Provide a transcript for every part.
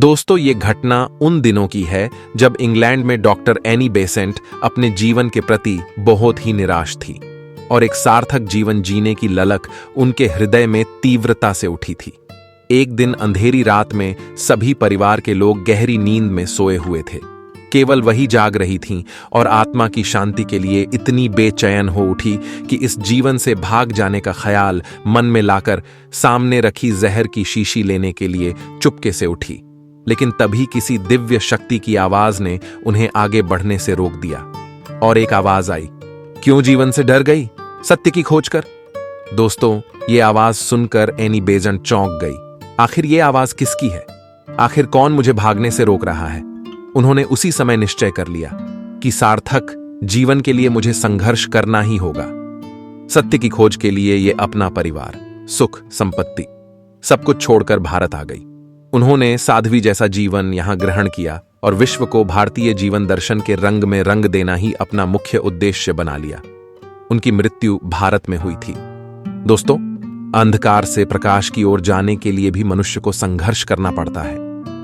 दोस्तों, ये घटना उन दिनों की है जब इंग्लैंड में डॉक्टर एनी बेसेंट अपने जीवन के प्रति बहुत ही निराश थी और एक सार्थक जीवन जीने की ललक उनके हृदय में तीव्रता से उठी थी। एक दिन अंधेरी रात में सभी परिवार के लोग गहरी नींद में सोए हुए थे। केवल वही जाग रही थीं और आत्मा की शांति के लिए इतनी बेचैन हो उठी कि इस जीवन से भाग जाने का ख्याल मन में लाकर सामने रखी जहर की शीशी लेने के लिए चुपके से उठी। लेकिन तभी किसी दिव्य शक्ति की आवाज ने उन्हें आगे बढ़ने से रोक दिया और एक आवाज आई, क्यों जीवन से डर गई, सत्य की खोज कर। दोस्तों, ये आवाज सुनकर एनी बेसेंट चौंक गई। आखिर ये आवाज किसकी है? आखिर कौन मुझे भागने से रोक रहा है? उन्होंने उसी समय निश्चय कर लिया कि सार्थक जीवन के लिए मुझे संघर्ष करना ही होगा। सत्य की खोज के लिए ये अपना परिवार, सुख, संपत्ति सब कुछ छोड़कर भारत आ गई। उन्होंने साध्वी जैसा जीवन यहां ग्रहण किया और विश्व को भारतीय जीवन दर्शन के रंग में रंग देना ही अपना मुख्य उद्देश्य बना लिया। उनकी मृत्यु भारत में हुई थी। दोस्तों, अंधकार से प्रकाश की ओर जाने के लिए भी मनुष्य को संघर्ष करना पड़ता है,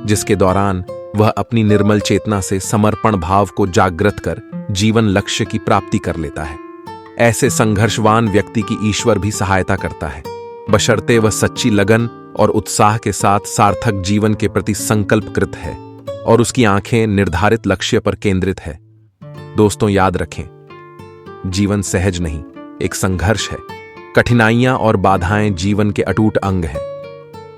जिसके दौरान वह अपनी निर्मल चेतना से समर्पण भाव को जागृत कर जीवन लक्ष्य की प्राप्ति कर लेता है। ऐसे संघर्षवान व्यक्ति की ईश्वर भी सहायता करता है, बशर्ते वह सच्ची लगन और उत्साह के साथ सार्थक जीवन के प्रति संकल्पकृत है और उसकी आंखें निर्धारित लक्ष्य पर केंद्रित है। दोस्तों, याद रखें, जीवन सहज नहीं, एक संघर्ष है। कठिनाइयां और बाधाएं जीवन के अटूट अंग हैं।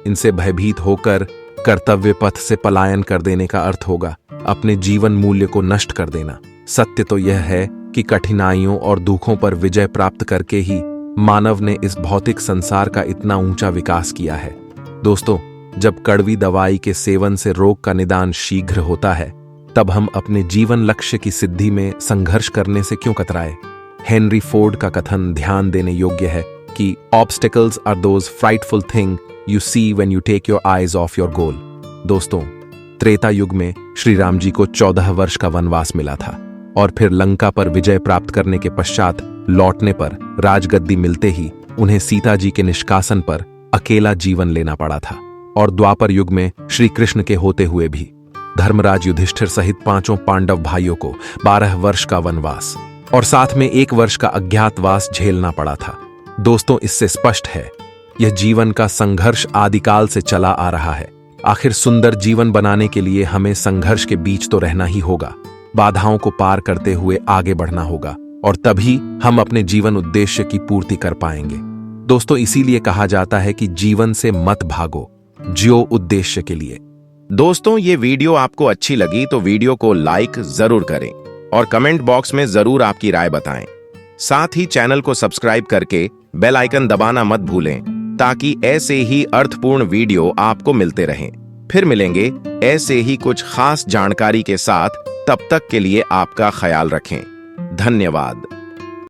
इनसे भयभीत होकर कर्तव्य पथ से पलायन कर देने का अर्थ होगा अपने जीवन मूल्य को नष्ट कर देना। सत्य तो यह है कि कठिनाइयों और दुखों पर विजय प्राप्त करके ही मानव ने इस भौतिक संसार का इतना ऊंचा विकास किया है। दोस्तों, जब कड़वी दवाई के सेवन से रोग का निदान शीघ्र होता है, तब हम अपने जीवन लक्ष्य की सिद्धि में संघर्ष करने से क्यों कतराए? हेनरी फोर्ड का कथन ध्यान देने योग्य है कि obstacles are those frightful thing you see when you take your eyes off your goal. दोस्तों, त्रेता युग में श्री राम जी को 14 वर्ष का वनवास मिला था और फिर लंका पर विजय प्राप्त करने के पश्चात लौटने पर राजगद्दी मिलते ही उन्हें सीता जी के निष्कासन पर अकेला जीवन लेना पड़ा था। और द्वापर युग में श्री कृष्ण के होते हुए भी धर्मराज युधिष्ठिर सहित 5 पांडव भाइयों को 12 वर्ष का वनवास और साथ में 1 वर्ष का अज्ञातवास झेलना पड़ा था। दोस्तों, इससे स्पष्ट है यह जीवन का संघर्ष आदिकाल से चला आ रहा है। आखिर सुंदर जीवन बनाने के लिए हमें संघर्ष के बीच तो रहना ही होगा, बाधाओं को पार करते हुए आगे बढ़ना होगा और तभी हम अपने जीवन उद्देश्य की पूर्ति कर पाएंगे। दोस्तों, इसीलिए कहा जाता है कि जीवन से मत भागो, जियो उद्देश्य के लिए। दोस्तों, ये वीडियो आपको अच्छी लगी तो वीडियो को लाइक जरूर करें और कमेंट बॉक्स में जरूर आपकी राय बताएं। साथ ही चैनल को सब्सक्राइब करके बेल आइकन दबाना मत भूलें ताकि ऐसे ही अर्थपूर्ण वीडियो आपको मिलते रहें। फिर मिलेंगे ऐसे ही कुछ खास जानकारी के साथ। तब तक के लिए आपका ख्याल रखें। धन्यवाद।